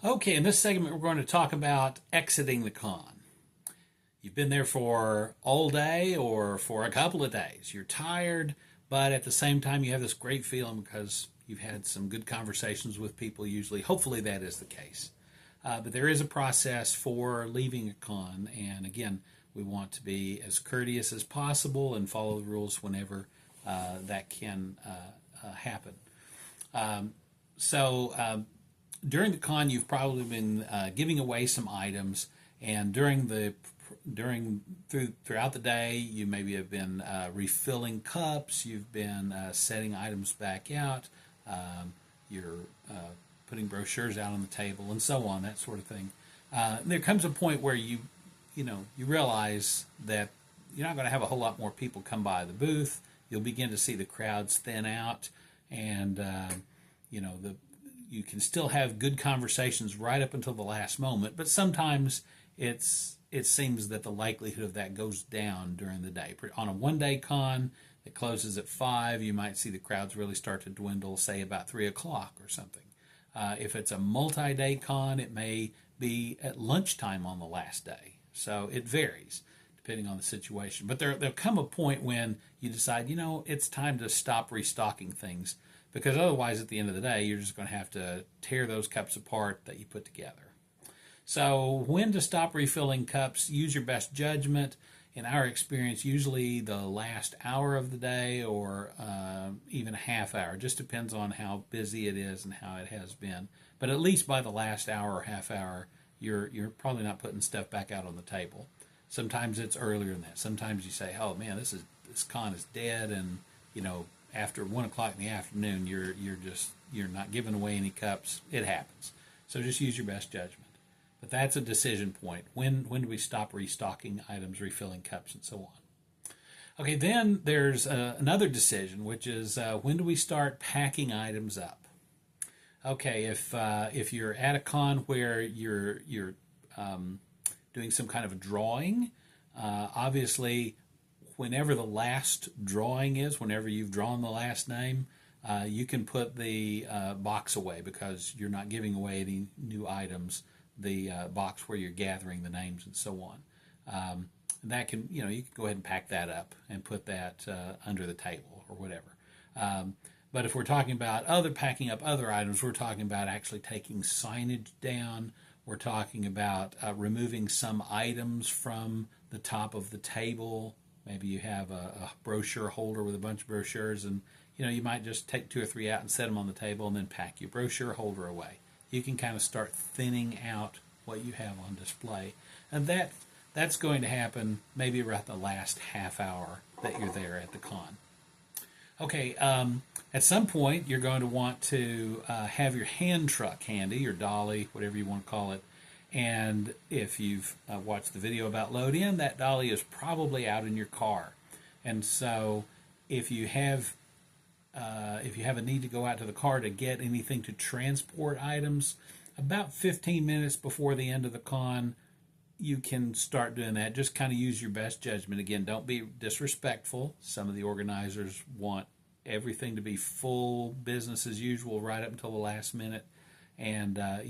Okay, in this segment, we're going to talk about exiting the con. You've been there for all day or for a couple of days. You're tired, but at the same time, you have this great feeling because you've had some good conversations with people, usually. Hopefully, that is the case. But there is a process for leaving a con, and again, we want to be as courteous as possible and follow the rules whenever that can happen. So, during the con, you've probably been giving away some items, and throughout the day, you maybe have been refilling cups. You've been setting items back out. You're putting brochures out on the table, and so on, that sort of thing. There comes a point where you realize that you're not going to have a whole lot more people come by the booth. You'll begin to see the crowds thin out, and you can still have good conversations right up until the last moment, but sometimes it seems that the likelihood of that goes down during the day. On a one-day con that closes at 5, you might see the crowds really start to dwindle, say about 3 o'clock or something. If it's a multi-day con, it may be at lunchtime on the last day. So it varies depending on the situation. But there'll come a point when you decide, it's time to stop restocking things, because otherwise at the end of the day, you're just going to have to tear those cups apart that you put together. So when to stop refilling cups, use your best judgment. In our experience, usually the last hour of the day or even a half hour. Just depends on how busy it is and how it has been. But at least by the last hour or half hour, you're probably not putting stuff back out on the table. Sometimes it's earlier than that. Sometimes you say, "Oh man, this con is dead," and after 1 o'clock in the afternoon, you're not giving away any cups. It happens. So just use your best judgment. But that's a decision point. When do we stop restocking items, refilling cups, and so on? Okay, then there's another decision, which is when do we start packing items up? Okay, if you're at a con where you're doing some kind of a drawing, obviously, whenever the last drawing is, whenever you've drawn the last name, you can put the box away because you're not giving away any new items. The box where you're gathering the names and so on. That can, you can go ahead and pack that up and put that under the table or whatever. But if we're talking about packing up other items, we're talking about actually taking signage down. We're talking about removing some items from the top of the table. Maybe you have a brochure holder with a bunch of brochures, and you might just take 2 or 3 out and set them on the table and then pack your brochure holder away. You can kind of start thinning out what you have on display. And that's going to happen maybe around the last half hour that you're there at the con. Okay, at some point you're going to want to have your hand truck handy, your dolly, whatever you want to call it. And if you've watched the video about load in, that dolly is probably out in your car. And so if you have a need to go out to the car to get anything to transport items, about 15 minutes before the end of the con, you can start doing that. Just kind of use your best judgment. Again, don't be disrespectful. Some of the organizers want everything to be full business as usual right up until the last minute. And, but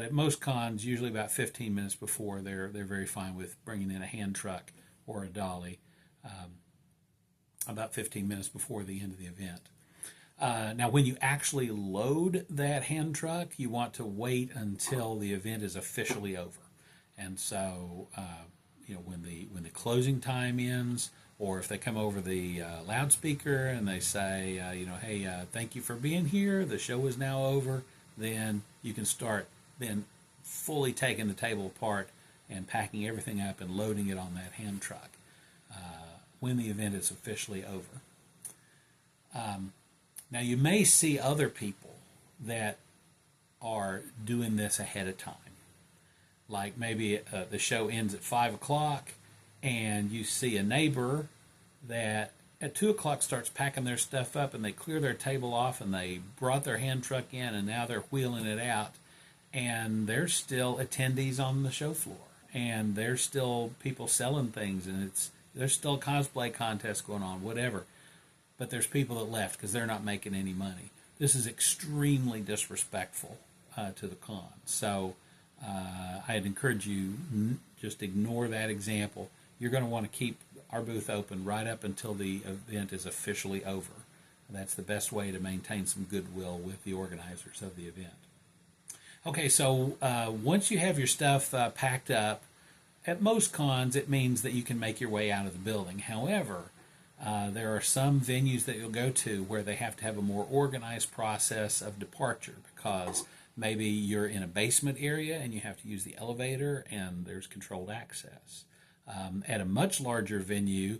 at most cons, usually about 15 minutes before, they're very fine with bringing in a hand truck or a dolly. About 15 minutes before the end of the event. Now, when you actually load that hand truck, you want to wait until the event is officially over. And so, when the closing time ends, or if they come over the loudspeaker and they say, hey, thank you for being here, the show is now over, then you can start then fully taking the table apart and packing everything up and loading it on that hand truck when the event is officially over. Now, you may see other people that are doing this ahead of time. Like maybe the show ends at 5 o'clock and you see a neighbor that at 2 o'clock starts packing their stuff up, and they clear their table off and they brought their hand truck in and now they're wheeling it out, and there's still attendees on the show floor and there's still people selling things, and there's still a cosplay contest going on, whatever. But there's people that left because they're not making any money. this is extremely disrespectful to the con. So I'd encourage you just ignore that example. You're going to want to keep our booth open right up until the event is officially over. That's the best way to maintain some goodwill with the organizers of the event. Okay, so once you have your stuff packed up, at most cons it means that you can make your way out of the building. However, there are some venues that you'll go to where they have to have a more organized process of departure, because maybe you're in a basement area and you have to use the elevator and there's controlled access. At a much larger venue,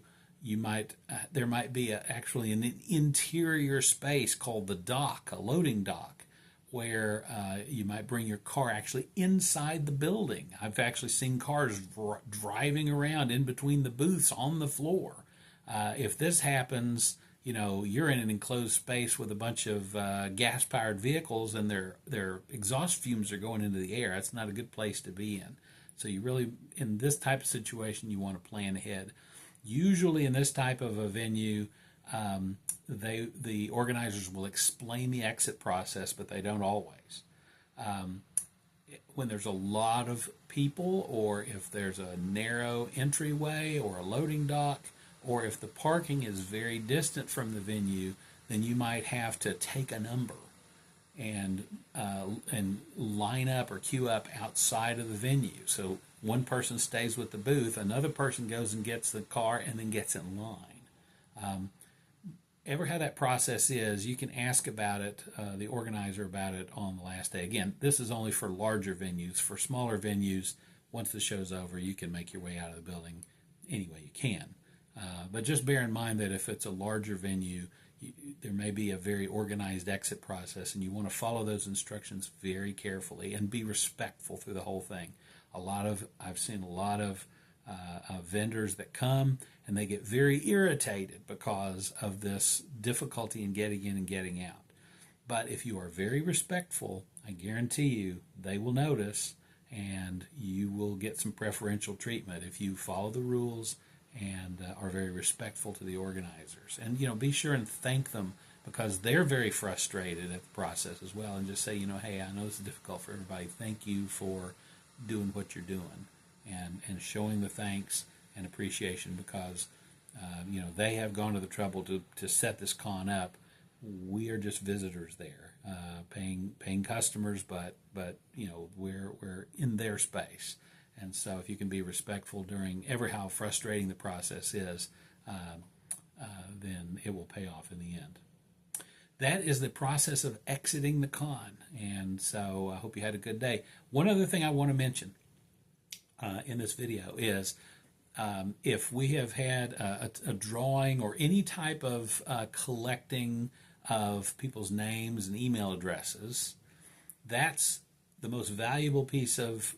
there might be actually an interior space called the dock, a loading dock, where you might bring your car actually inside the building. I've actually seen cars driving around in between the booths on the floor. If this happens, you're in an enclosed space with a bunch of gas-powered vehicles, and their exhaust fumes are going into the air. That's not a good place to be in. So you really, in this type of situation, you want to plan ahead. Usually in this type of a venue, the organizers will explain the exit process, but they don't always. When there's a lot of people, or if there's a narrow entryway or a loading dock, or if the parking is very distant from the venue, then you might have to take a number and line up or queue up outside of the venue. So one person stays with the booth, another person goes and gets the car and then gets in line. Ever how that process is, you can ask about it, the organizer about it on the last day. Again, this is only for larger venues. For smaller venues, once the show's over, you can make your way out of the building any way you can. But just bear in mind that if it's a larger venue, there may be a very organized exit process, and you want to follow those instructions very carefully and be respectful through the whole thing. I've seen a lot of vendors that come and they get very irritated because of this difficulty in getting in and getting out. But if you are very respectful, I guarantee you they will notice, and you will get some preferential treatment if you follow the rules and are very respectful to the organizers. And be sure and thank them, because they're very frustrated at the process as well, and just say, hey, I know this is difficult for everybody. Thank you for doing what you're doing, and showing the thanks and appreciation, because they have gone to the trouble to set this con up. We are just visitors there, paying customers, but we're in their space. And so if you can be respectful during how frustrating the process is, then it will pay off in the end. That is the process of exiting the con. And so I hope you had a good day. One other thing I want to mention in this video is if we have had a drawing or any type of collecting of people's names and email addresses, that's the most valuable piece of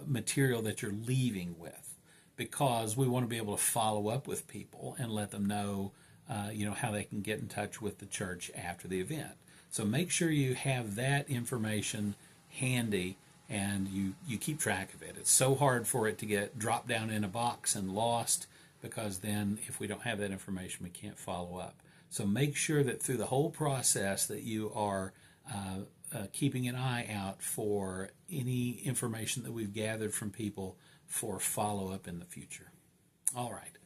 material that you're leaving with, because we want to be able to follow up with people and let them know, how they can get in touch with the church after the event. So make sure you have that information handy and you keep track of it. It's so hard for it to get dropped down in a box and lost, because then if we don't have that information, we can't follow up. So make sure that through the whole process that you are keeping an eye out for any information that we've gathered from people for follow-up in the future. All right.